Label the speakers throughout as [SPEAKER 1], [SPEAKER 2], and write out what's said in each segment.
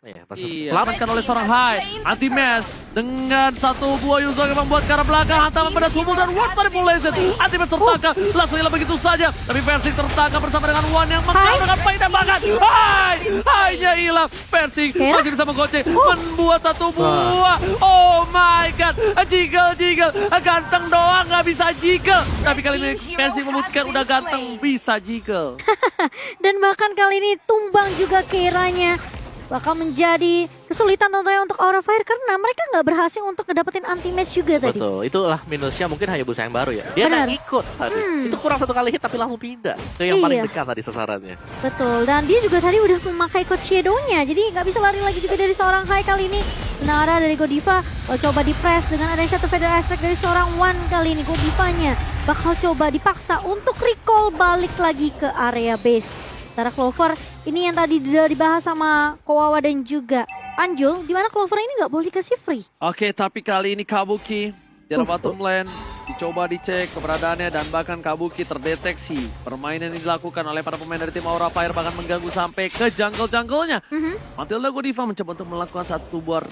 [SPEAKER 1] Iya,
[SPEAKER 2] Selamatkan oleh seorang Hai. Anti-Mesh dengan satu buah Yuzong yang membuat ke arah belakang. Hantaman pada tubuh dan One manipulation. Anti-Mesh tertangkap. Langsung hilang begitu saja. Tapi Versing tertangkap bersama dengan One yang menang dengan baik dan bahkan Hai. Hai-nya hilang. Versing masih bisa menggocek. Membuat satu buah. Oh my god. Jiggle. Ganteng doang nggak bisa jiggle. Tapi kali ini Versing membuktikan udah ganteng bisa jiggle.
[SPEAKER 3] Dan bahkan kali ini tumbang juga Keiranya. Bakal menjadi kesulitan tentunya untuk Aura Fire karena mereka nggak berhasil untuk ngedapetin anti-match juga tadi.
[SPEAKER 1] Betul, itulah minusnya mungkin Hayabusa yang baru ya. Dia nggak ngikut tadi. Itu kurang satu kali hit tapi langsung pindah ke yang paling dekat tadi sasarannya.
[SPEAKER 3] Betul, dan dia juga tadi udah memakai code Shadow-nya, jadi nggak bisa lari lagi juga dari seorang Hai kali ini. Nara dari Godiva coba di-press dengan ada satu Feather Aspect dari seorang One kali ini. Godivanya bakal coba dipaksa untuk recall balik lagi ke area base. Secara Clover, ini yang tadi udah dibahas sama Kowawa dan juga Anjul, di mana Clover ini nggak boleh dikasih free.
[SPEAKER 2] Oke, tapi kali ini Kabuki di bottom lane dicoba dicek keberadaannya dan bahkan Kabuki terdeteksi. Permainan yang dilakukan oleh para pemain dari tim Aura Fire bahkan mengganggu sampai ke jungle-jungle-nya. Matilda Godiva mencoba untuk melakukan satu buah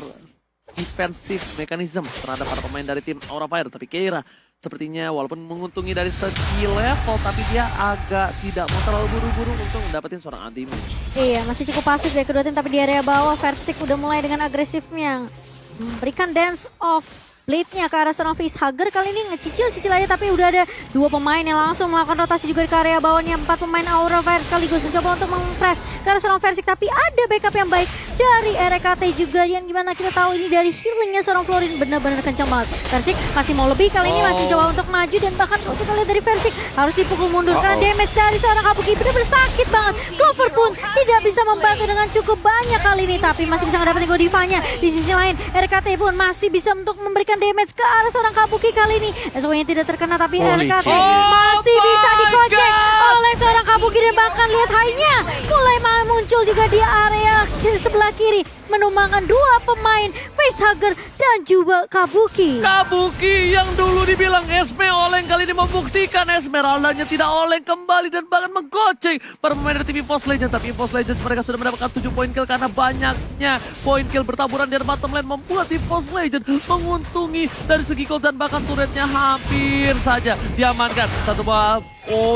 [SPEAKER 2] defensive mechanism terhadap para pemain dari tim Aura Fire, tapi Keira sepertinya walaupun menguntungi dari segi level, tapi dia agak tidak mau terlalu buru-buru untuk mendapatkan seorang anti-match.
[SPEAKER 3] Iya, masih cukup pasif dari kedua tim, tapi di area bawah Versik udah mulai dengan agresifnya. Memberikan dance off blade-nya ke arah seorang facehugger. Kali ini ngecicil-cicil aja, tapi udah ada dua pemain yang langsung melakukan rotasi juga ke area bawahnya. 4 pemain Aura Fire sekaligus mencoba untuk mempress ke arah seorang Versik, tapi ada backup yang baik dari RKT juga. Yang gimana kita tahu ini dari healingnya seorang Florin benar-benar kencang banget. Versik masih mau lebih, kali ini masih coba untuk maju dan bahkan untuk lihat dari Versik harus dipukul mundur karena damage dari seorang Kabuki benar-benar sakit banget. Clover pun tidak bisa membantu dengan cukup banyak kali ini, tapi masih bisa mendapatkan Godivanya. Di sisi lain RKT pun masih bisa untuk memberikan damage ke arah seorang Kabuki kali ini. SW-nya tidak terkena, tapi RKT masih bisa dikocek oleh seorang Kabuki dan bahkan lihat Hai-nya mulai muncul juga di area sebelah kiri, menumbangkan dua pemain facehugger dan juga Kabuki.
[SPEAKER 2] Kabuki yang dulu dibilang Esme oleng kali ini membuktikan Esmeraldanya tidak oleng kembali dan bahkan menggoceng para pemain dari tim EVOS Legends. Tapi EVOS Legends mereka sudah mendapatkan 7 poin kill karena banyaknya poin kill bertaburan di bottom lane membuat EVOS Legends menguntungi dari segi gold dan bahkan turretnya hampir saja diamankan. Satu buah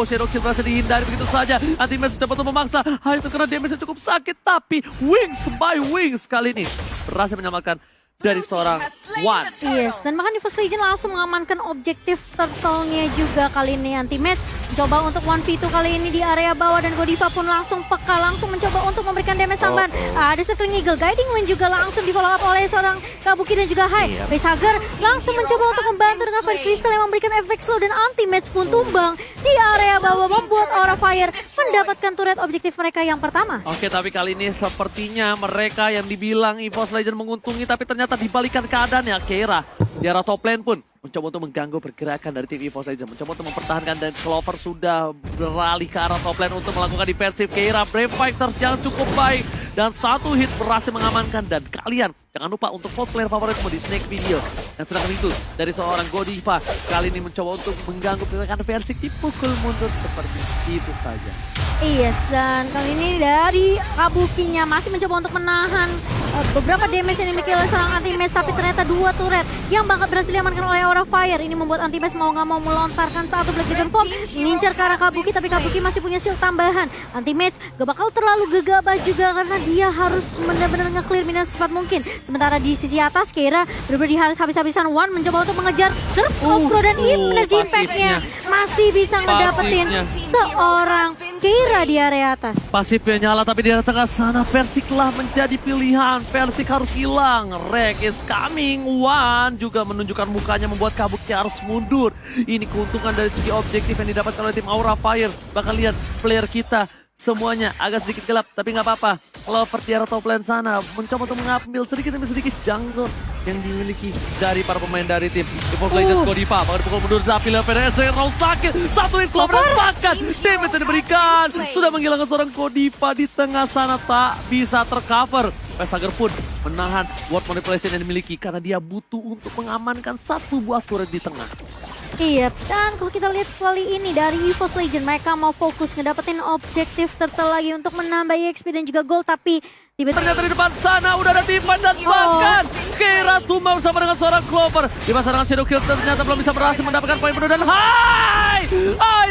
[SPEAKER 2] Shadow Shield berhasil dihindari begitu saja. Anti-Mesh dapat memaksa. Hai itu karena damage cukup sakit, tapi Wings by Wings kali ini berhasil menyelamatkan dari seorang One.
[SPEAKER 3] Yes, dan bahkan EVOS Legends langsung mengamankan objektif turtle-nya juga kali ini. Anti-Match mencoba untuk 1v2 kali ini di area bawah dan Godiva pun langsung peka, langsung mencoba untuk memberikan damage tambahan. Ada Circling Eagle, Guiding Wind juga langsung di follow up oleh seorang Kabuki dan juga Hai. Facehugger langsung mencoba untuk membantu dengan Fire Crystal yang memberikan efek slow dan Anti-Match pun tumbang di area bawah membuat Aura Fire mendapatkan turret objektif mereka yang pertama.
[SPEAKER 2] Oke, tapi kali ini sepertinya mereka yang dibilang EVOS Legends menguntungi, tapi ternyata dibalikan keadaannya. Keira di arah top lane pun mencoba untuk mengganggu pergerakan dari tim EVOS Legends, mencoba untuk mempertahankan dan Clover sudah beralih ke arah top lane untuk melakukan defensif. Keira Brave Fighters yang cukup baik dan satu hit berhasil mengamankan. Dan kalian jangan lupa untuk vote player favoritmu di Snake Video. Dan sedangkan itu dari seorang Godiva kali ini mencoba untuk mengganggu pergerakan Versik, dipukul mundur seperti itu saja.
[SPEAKER 3] Yes, dan kali ini dari Kabukinya masih mencoba untuk menahan beberapa damage yang dimiliki oleh seorang Anti-Match, tapi ternyata dua turret yang bakal berhasil diamankan oleh Aura Fire. Ini membuat Anti-Match mau nggak mau melontarkan satu Black Dragon Bomb mengincar ke arah Kabuki, tapi Kabuki masih punya shield tambahan. Anti-Match gak bakal terlalu gegabah juga karena dia harus benar-benar nge-clear minion secepat mungkin. Sementara di sisi atas Keira benar-benar harus habis-habisan One mencoba untuk mengejar terus Okro dan Energy Impact-nya masih bisa ngedapetin seorang Keira di area atas.
[SPEAKER 2] Pasifnya nyala, tapi di tengah sana Versik lah menjadi pilihan. Versik harus hilang. Rek is coming. One juga menunjukkan mukanya membuat Kabuki harus mundur. Ini keuntungan dari segi objektif yang didapatkan oleh tim Aura Fire. Bahkan lihat player kita semuanya agak sedikit gelap, tapi nggak apa-apa. Clover di arah top lane sana mencoba untuk mengambil sedikit demi sedikit jungle yang dimiliki dari para pemain dari tim EVOS Legends. Godiva bahkan pukul mundur, tapi PDS yang sakit. Satu hit Clover bahkan damage yang diberikan sudah menghilangkan seorang Godiva di tengah sana, tak bisa tercover. Facehugger pun menahan ward manipulation yang dimiliki karena dia butuh untuk mengamankan satu buah turret di tengah.
[SPEAKER 3] Iya, dan kalau kita lihat kali ini dari EVOS Legend, mereka mau fokus ngedapetin objektif turtle lagi untuk menambah EXP dan juga gold, tapi tiba-tiba
[SPEAKER 2] Ternyata di depan sana udah ada Timan dan bahkan Keira tumbang bersama dengan seorang Clover. Di pasangan Shadow Kill ternyata belum bisa berhasil mendapatkan poin penuh dan hai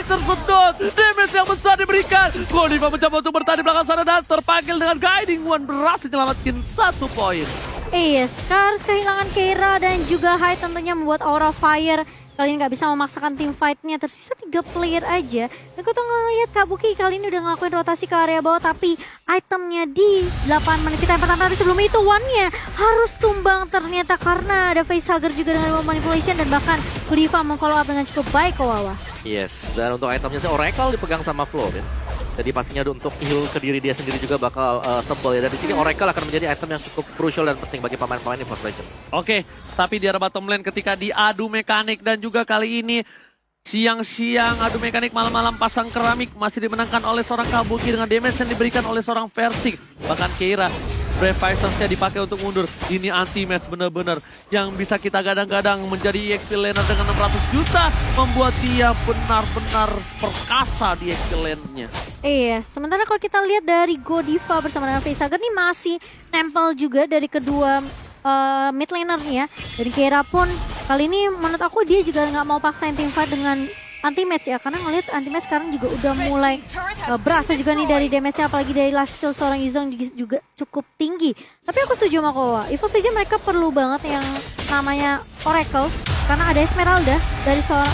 [SPEAKER 2] tersedot. Damage yang besar diberikan. Godiva mencoba untuk bertahan di belakang sana dan terpanggil dengan Guiding One berhasil menyelamatkan 1 poin.
[SPEAKER 3] iya, Scars kehilangan Keira dan juga Hyde tentunya membuat Aura Fire kali ini nggak bisa memaksakan tim fight-nya, tersisa 3 player aja. Dan aku tuh ngeliat Kabuki kali ini udah ngelakuin rotasi ke area bawah, tapi itemnya di 8 menit kita yang pertama, tapi sebelum itu One-nya harus tumbang ternyata karena ada facehugger juga dengan manipulation, dan bahkan Godiva memfollow up dengan cukup baik ke Wawa.
[SPEAKER 1] Yes, dan untuk itemnya sih Oracle dipegang sama Florin. Jadi pastinya untuk heal ke diri dia sendiri juga bakal tebal ya. Dan di sini Oracle akan menjadi item yang cukup crucial dan penting bagi pemain-pemain EVOS Legends.
[SPEAKER 2] Oke, tapi di arah bottom lane ketika diadu mekanik dan juga kali ini siang-siang adu mekanik, malam-malam pasang keramik masih dimenangkan oleh seorang Kabuki dengan damage yang diberikan oleh seorang Versik. Bahkan Keira, Brave Fighters-nya dipakai untuk mundur. Ini anti-match benar-benar yang bisa kita gadang-gadang menjadi EXP laner dengan 600 juta. Membuat dia benar-benar perkasa di EXP lane-nya.
[SPEAKER 3] Iya, sementara kalau kita lihat dari Godiva bersama dengan facehugger ini masih nempel juga dari kedua mid laner-nya. Dari Keira pun kali ini menurut aku dia juga nggak mau paksain tim fight dengan anti-match ya, karena ngeliat anti-match sekarang juga udah mulai berasa juga nih dari damage-nya, apalagi dari last skill seorang Yuzong juga cukup tinggi. Tapi aku setuju sama Kowa, EVOS Legends mereka perlu banget yang namanya Oracle, karena ada Esmeralda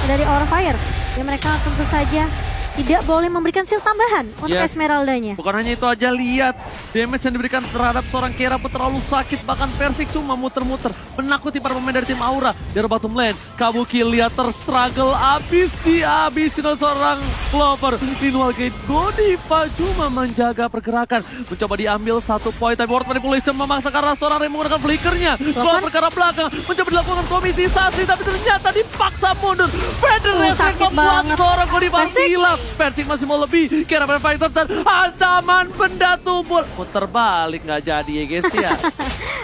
[SPEAKER 3] dari Aura Fire. Dan mereka tentu saja tidak boleh memberikan shield tambahan untuk Esmeraldanya.
[SPEAKER 2] Bukan hanya itu aja, lihat damage yang diberikan terhadap seorang Keira pun terlalu sakit. Bahkan Versik cuma muter-muter menakuti para pemain dari tim Aura. Di bottom lane, Kabuki lihat terstruggle abis dihabisin oleh seorang Clover. Meanwhile Godiva cuma menjaga pergerakan, mencoba diambil 1 poin. Tapi Ward Manipulation memaksa karena seorang Rey menggunakan flickernya. Clover ke arah belakang mencoba dilakukan komisisasi, tapi ternyata dipaksa mundur. Federation membuat seorang Godiva hilang. Versik masih mau lebih. Kira Fighter dan ancaman benda tumpul. Muter balik nggak jadi ya guys ya.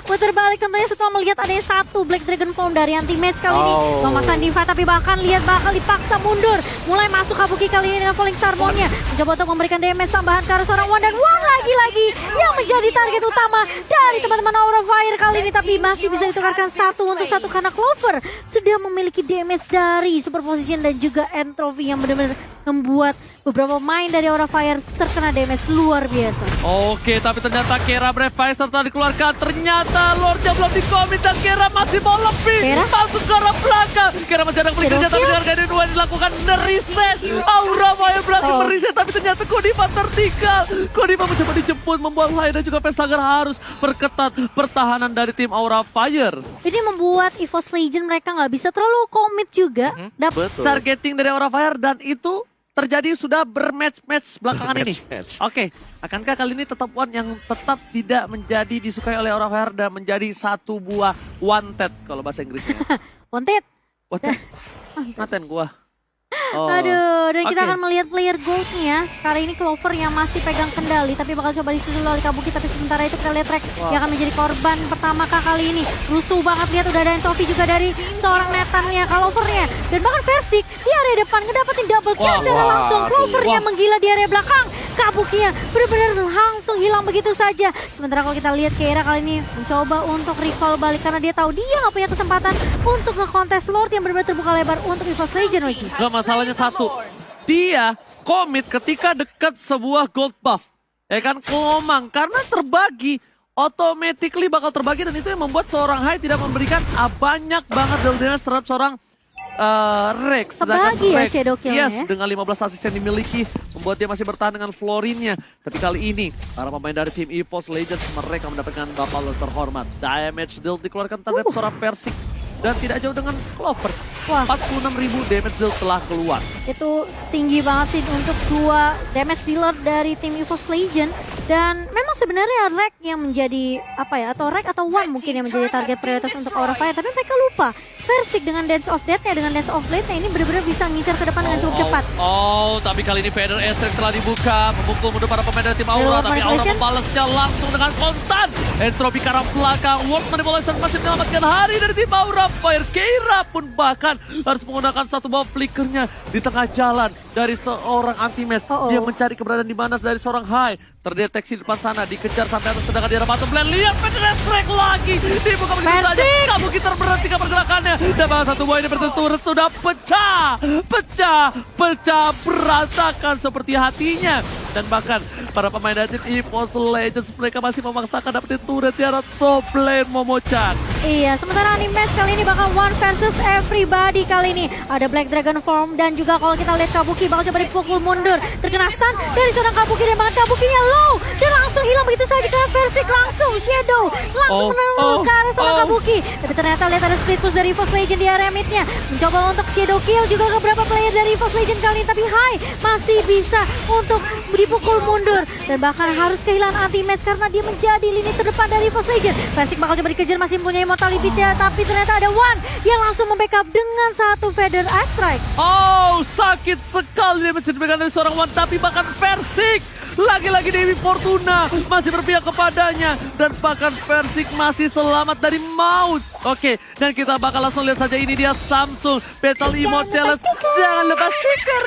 [SPEAKER 3] Muter balik tentunya setelah melihat ada 1 Black Dragon Form dari anti-match kali ini. Memaksa Diva, tapi bahkan lihat bakal dipaksa mundur. Mulai masuk Kabuki kali ini dengan Falling Star Moon-nya. Mencoba untuk memberikan damage tambahan ke arah seorang One, dan One lagi-lagi yang menjadi target utama dari teman-teman Aura Fire kali ini. Tapi masih bisa ditukarkan 1 untuk 1 karena Clover sudah memiliki damage dari Superposition dan juga Entropy yang benar-benar membuat beberapa pemain dari Aura Fire terkena damage luar biasa.
[SPEAKER 2] Oke, tapi ternyata Keira Brave Fighters telah dikeluarkan. Ternyata Lordnya belum dikomit dan Keira masih mau lebih. Masuk ke arah belakang. Keira masih ada flickernya, tapi dengan Guardian One dilakukan reset. Aura Fire berhasil mereset, tapi ternyata Godiva tertinggal. Godiva mencoba dijemput, membuat Hyde dan juga Facehugger harus perketat pertahanan dari tim Aura Fire.
[SPEAKER 3] Ini membuat EVOS Legends mereka nggak bisa terlalu komit juga.
[SPEAKER 2] Dapat targeting dari Aura Fire dan itu terjadi sudah bermatch-match belakangan ini. Oke, akankah kali ini tetap One yang tetap tidak menjadi disukai oleh Aura Fire dan menjadi 1 buah wanted kalau bahasa Inggrisnya?
[SPEAKER 3] Wanted?
[SPEAKER 2] Wanted? Maten gua.
[SPEAKER 3] Aduh, dan kita akan melihat player goals-nya ya. Sekarang ini Clover yang masih pegang kendali, tapi bakal coba disusul oleh Kabuki. Tapi sementara itu kita lihat Rek yang akan menjadi korban pertama kali ini. Rusuh banget, lihat udah ada Entropy juga dari seorang Nathan-nya, Clover-nya. Dan bahkan Versik di area depan ngedapetin double kill secara langsung. Clover-nya menggila di area belakang. Kabuki-nya benar-benar langsung hilang begitu saja. Sementara kalau kita lihat Keira kali ini mencoba untuk recall balik karena dia tahu dia nggak punya kesempatan untuk nge-contest Lord yang benar-benar terbuka lebar untuk EVOS Legends.
[SPEAKER 2] Masalahnya satu, dia komit ketika dekat sebuah gold buff. Ya kan, kelomang. Karena terbagi, automatically bakal terbagi, dan itu yang membuat seorang Hyde tidak memberikan banyak banget deal damage terhadap seorang Rex.
[SPEAKER 3] Terbagi ya Shadow Kill-nya.
[SPEAKER 2] Yes, dengan 15 assist yang dimiliki, membuat dia masih bertahan dengan Florinnya. Tapi kali ini, para pemain dari tim EVOS Legends mereka mendapatkan bapal terhormat. Damage deal dikeluarkan terhadap seorang Versik. Dan tidak jauh dengan Clover. 46.000 damage deal telah keluar.
[SPEAKER 3] Itu tinggi banget sih untuk 2 damage dealer dari tim EVOS Legends. Dan memang sebenarnya Rek yang menjadi atau Rek atau One mungkin yang menjadi target prioritas untuk Aura Fire. Tapi mereka lupa Versik dengan Dance of Death-nya, dengan Dance of Blade-nya ini benar-benar bisa ngincar ke depan dengan cukup cepat.
[SPEAKER 2] Tapi kali ini Feather Essence telah dibuka, memukul mundur para pemain dari tim Aura. Tapi Aura membalasnya langsung dengan konstan. Entropy ke arah belakang, World Manipulation masih menyelamatkan hari dari tim Aura Fire. Keira pun bahkan harus menggunakan satu buah flickernya di tengah jalan dari seorang anti-match. Dia mencari keberadaan di mana dari seorang Hai. Terdeteksi di depan sana, dikejar sampai atas sedangkan di arah bottom lane. Lihat penetrate strike lagi. Dibuka begitu saja. Kabuki terberhentikan pergerakannya. Dan bahkan satu buah ini berturut sudah pecah. Pecah. Berantakan seperti hatinya. Dan bahkan para pemain dari tim EVOS Legends mereka masih memaksakan dapetin turret di arah top lane Momochan.
[SPEAKER 3] Iya, sementara Animatch kali ini bakal one versus everybody kali ini. Ada Black Dragon Form dan juga kalau kita lihat Kabuki bakal coba dipukul mundur. Terkena stun dari seorang Kabuki dan bahkan Kabukinya low. Dan langsung hilang begitu saja karena Versik langsung Shadow. Langsung menanggung ke arah seorang Kabuki. Tapi ternyata lihat ada split push dari EVOS Legends di area midnya. Mencoba untuk Shadow kill juga ke beberapa player dari EVOS Legends kali ini. Tapi Hai masih bisa untuk dipukul mundur. Dan bahkan harus kehilangan anti-match karena dia menjadi lini terdepan dari EVOS Legends. Versik bakal coba dikejar masih punya Immortality tapi ternyata ada One yang langsung membackup dengan satu Feather Ice Strike.
[SPEAKER 2] Oh, sakit sekali dia menceritakan dari seorang One, tapi bahkan Versik lagi-lagi Dewi Fortuna masih berpihak kepadanya dan bahkan Versik masih selamat dari maut. Oke, dan kita bakal langsung lihat saja ini dia Samsung Battle Emote Challenge. Jangan lupa stiker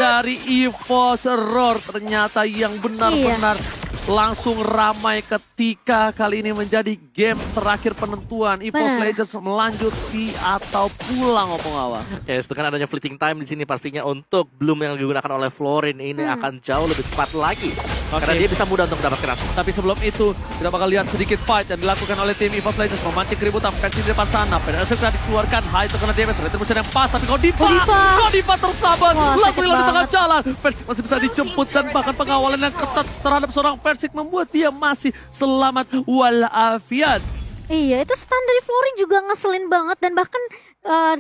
[SPEAKER 2] dari EVOS Roar ternyata yang benar-benar langsung ramai ketika kali ini menjadi game terakhir penentuan EVOS Legends melanjuti atau pulang Opung Awa.
[SPEAKER 1] Yes, dengan adanya fleeting time di sini pastinya untuk Bloom yang digunakan oleh Florin ini akan jauh lebih cepat lagi. Karena dia bisa mudah untuk mendapatkan asas.
[SPEAKER 2] Tapi sebelum itu, kita bakal lihat sedikit fight yang dilakukan oleh tim EVOS Legends memancing keributan versi di depan sana. Pedasnya sudah dikeluarkan, Hai terkena damage, retribution yang pas, tapi Godiva tersabar, langsung hilang di tengah jalan. Versik masih bisa dijemput dan bahkan pengawalan yang ketat terhadap seorang Versik membuat dia masih selamat walafiat.
[SPEAKER 3] Iya, itu stun dari Florin juga ngeselin banget dan bahkan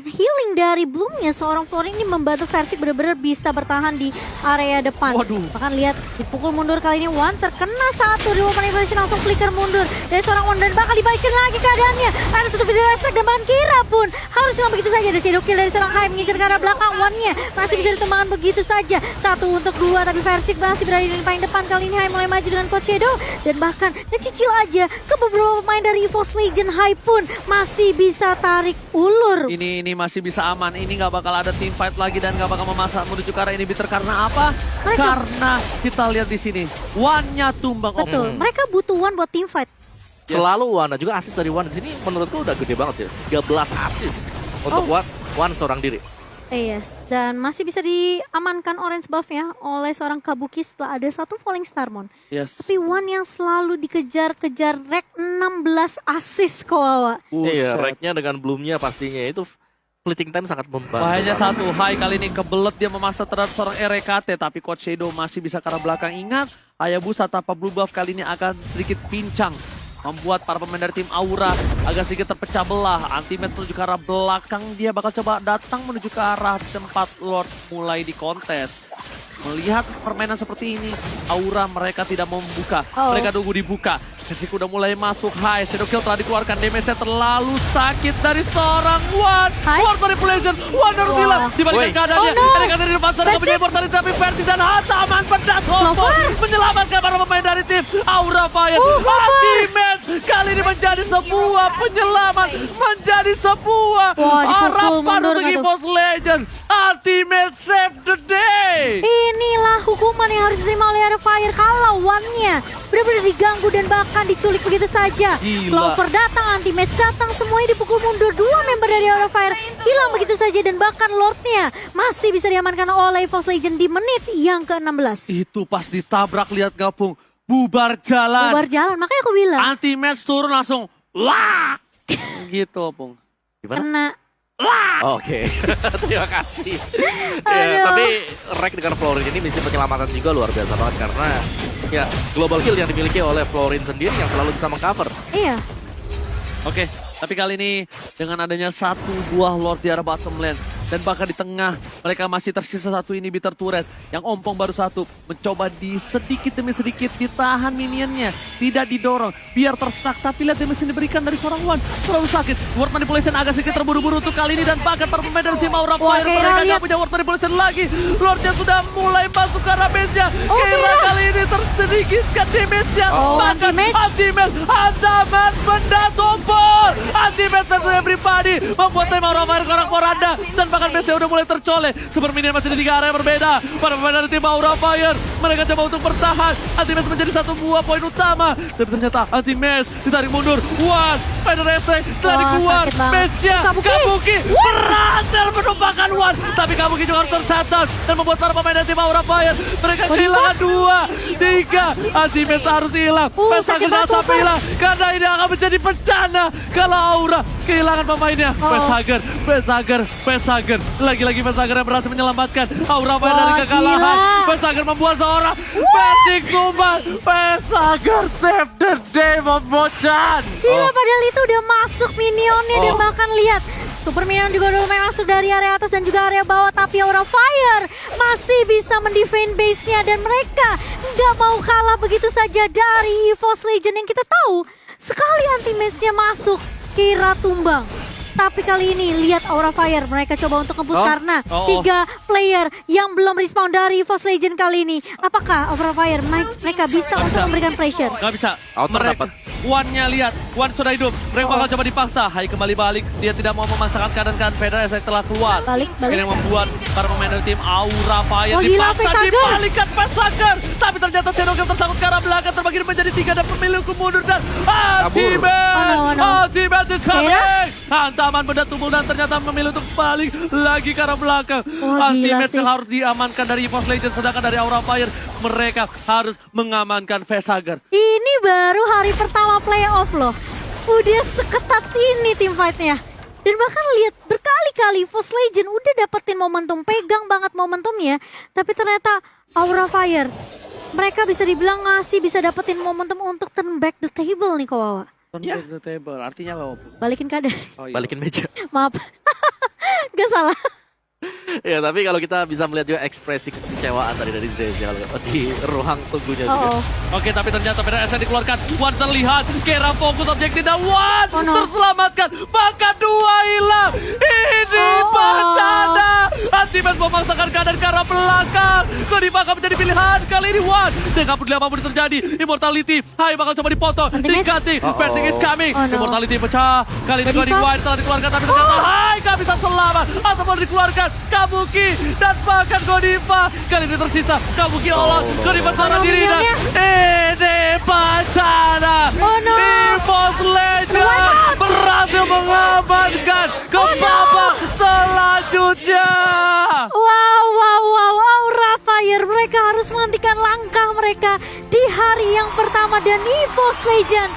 [SPEAKER 3] healing dari Bloomnya seorang Florin ini membantu Versik benar-benar bisa bertahan di area depan. Bahkan lihat dipukul mundur kali ini One terkena satu di momen Versik langsung flicker mundur dari seorang One dan bakal dibalikin lagi keadaannya. Ada satu video reflect dan bahkan Kira pun harus hilang begitu saja. Ada shadow kill dari seorang Hai mengincar ke arah belakang. One-nya masih bisa ditumbangkan begitu saja. 1 untuk 2 tapi Versik masih berada di paling depan. Kali ini Hai mulai maju dengan Coach Shadow dan bahkan ngecicil aja ke beberapa pemain dari EVOS Legends. Hai pun masih bisa tarik ulur.
[SPEAKER 2] Ini masih bisa aman, ini nggak bakal ada team fight lagi dan nggak bakal memasak menuju ke arah inhibitor karena apa? Karena kita lihat di sini, One-nya tumbang.
[SPEAKER 3] Betul, mereka butuh One buat team fight.
[SPEAKER 1] Selalu One, dan juga asis dari One di sini menurutku udah gede banget sih. 13 asis untuk One seorang diri.
[SPEAKER 3] Yes, dan masih bisa diamankan orange buff-nya oleh seorang Kabuki setelah ada satu Falling Starmon. Tapi One yang selalu dikejar-kejar rek 16 assist Kowawa.
[SPEAKER 1] Iya, reknya dengan Bloomnya pastinya itu fleeting time sangat membantu.
[SPEAKER 2] Bahaya satu, Hai kali ini kebelet dia memaksa terhadap seorang RKT, tapi Coach Shadow masih bisa ke arah belakang. Ingat, Hayabusa tanpa blue buff kali ini akan sedikit pincang. Membuat para pemain dari tim Aura agak sedikit terpecah belah. Anti-match menuju ke arah belakang. Dia bakal coba datang menuju ke arah tempat Lord mulai di kontes. Melihat permainan seperti ini, Aura mereka tidak mau membuka. Mereka nunggu dibuka. Versik udah mulai masuk. Hai, Shadow Kill telah dikeluarkan. Damage-nya terlalu sakit dari seorang One. One dari Legend. One harus hilang. Dibalikan keadaannya. Mereka dari depan sana punya Immortality. Tapi Versik dan Hataman pedas combo menyelamatkan para pemain dari tim Aura Fire. Ultimate kali ini menjadi sebuah penyelamat. Menjadi sebuah harapan untuk EVOS Legends. Ultimate save the day.
[SPEAKER 3] Inilah hukuman yang harus diterima oleh Aura Fire kalau One-nya benar-benar diganggu dan bahkan diculik begitu saja. Clover datang, anti-match datang, semuanya dipukul mundur. 2 member dari Aura Fire hilang begitu saja dan bahkan Lordnya masih bisa diamankan oleh EVOS Legends di menit yang ke-16.
[SPEAKER 2] Itu pas ditabrak, lihat gabung bubar jalan.
[SPEAKER 3] Bubar jalan, makanya aku bilang.
[SPEAKER 2] Anti-match turun langsung, wah, gitu Pung.
[SPEAKER 1] Gimana?
[SPEAKER 3] Kena.
[SPEAKER 1] Oke, terima kasih. Ya, tapi Rek dengan Florin ini misi penyelamatan juga luar biasa banget karena ya global kill yang dimiliki oleh Florin sendiri yang selalu bisa mengcover.
[SPEAKER 3] Iya.
[SPEAKER 2] Oke, tapi kali ini dengan adanya 1 buah Lord di arah bottom lane, Dan bahkan di tengah mereka masih tersisa satu inhibitor turret. Yang ompong baru satu. Mencoba sedikit demi sedikit ditahan minionnya. Tidak didorong. Biar terstuck. Tapi lihat damage yang diberikan dari seorang Wan. Terlalu sakit. Ward manipulation agak sedikit terburu-buru untuk kali ini. Dan bahkan para pemain dari tim Aura Fire. Mereka gak punya ward manipulation lagi. Lordnya sudah mulai masuk ke arah base-nya. Keira kali ini tersedikitkan damage-nya. Bahkan Ultimate Azamat benda sombor. Ultimate versus everybody. Membuat tim Aura Fire korak-koranda. Dan bahkan base-nya udah mulai tercolek. Super Minion masih di 3 area berbeda. Para pemain dari tim Aura Fire. Mereka coba untuk bertahan. Ultimate menjadi satu buah poin utama. Tapi ternyata Ultimate ditarik mundur. Wan, Spider Essay setelah dikeluar. Base-nya Kabuki berhasil menumpahkan Wan. Tapi Kabuki juga harus tercatat. Dan membuat para pemain dari tim Aura Fire. Mereka kehilangan 2, 3. Ultimate harus hilang. Pesager jangan sampai hilang. Karena ini akan menjadi bencana. Kalau Aura kehilangan pemainnya. Pesager. Lagi-lagi Pesager yang berhasil menyelamatkan Aura Fire dari kekalahan. Pesager membuat seorang Verdict tumbang. Pesager save the day membocan.
[SPEAKER 3] Gila, padahal itu udah masuk minionnya. Dan bahkan lihat Super Minion juga udah main masuk dari area atas dan juga area bawah. Tapi Aura Fire masih bisa mendefend base-nya. Dan mereka nggak mau kalah begitu saja dari EVOS Legend yang kita tahu. Sekali anti-match-nya masuk, Keira tumbang. Tapi kali ini lihat Aura Fire, mereka coba untuk nge-push karena 3 player yang belum respawn dari EVOS Legend kali ini. Apakah Aura Fire mereka bisa untuk memberikan pressure?
[SPEAKER 2] Gak bisa.
[SPEAKER 1] Outer dapat.
[SPEAKER 2] Wan-nya lihat, Wan sudah hidup. Mereka bakal coba dipaksa. Hai kembali balik, dia tidak mau memaksakan keadaan Feder Essay telah keluar.
[SPEAKER 3] Balik.
[SPEAKER 2] Ini yang membuat para pemain dari tim Aura Fire
[SPEAKER 3] Gila,
[SPEAKER 2] dipaksa dibalikkan Pesager. Tapi ternyata Xenogame tersangkut ke arah belakang, terbagi menjadi 3 dan pemilik mundur dan Ultimate is coming. Hantaman benda tubuh dan ternyata memilih untuk balik lagi ke arah belakang. Ultimate yang harus diamankan dari EVOS Legends, sedangkan dari Aura Fire mereka harus mengamankan Pesager.
[SPEAKER 3] Ini baru hari pertama playoff loh. Udah seketat ini tim fight-nya. Dan bahkan lihat berkali-kali EVOS Legend udah dapetin momentum, pegang banget momentumnya. Tapi ternyata Aura Fire, mereka bisa dibilang bisa dapetin momentum untuk turn back the table nih Kawawa.
[SPEAKER 2] Turn back the table, artinya apa?
[SPEAKER 3] Balikin keadaan.
[SPEAKER 1] Balikin meja.
[SPEAKER 3] Maaf. Gak salah.
[SPEAKER 1] Ya, tapi kalau kita bisa melihat juga ekspresi kekecewaan tadi dari Zezia di ruang tunggunya juga.
[SPEAKER 2] Oke, tapi ternyata Feder Essay dikeluarkan. Wan terlihat, Keira fokus objektif dan Wan terselamatkan. Bahkan 2 hilang. Ini bencana. Ultimate memaksakan keadaan ke arah belakang. Godiva akan menjadi pilihan. Kali ini Wan. Dan kabut apapun terjadi. Immortality. Hai bakal coba dipotong. Di-cutting. Verdict is coming. Immortality pecah. Kali ini Godiva telah dikeluarkan. Tapi ternyata Hai gak bisa selamat. Atau mau dikeluarkan. Kabuki dan bahkan Godiva. Kali ini tersisa Kabuki olah. Godiva seorang diri dan ini bencana. EVOS Legend berhasil mengamankan ke babak selanjutnya.
[SPEAKER 3] Wow, Aura Fire mereka harus menghentikan langkah mereka di hari yang pertama dan EVOS Legend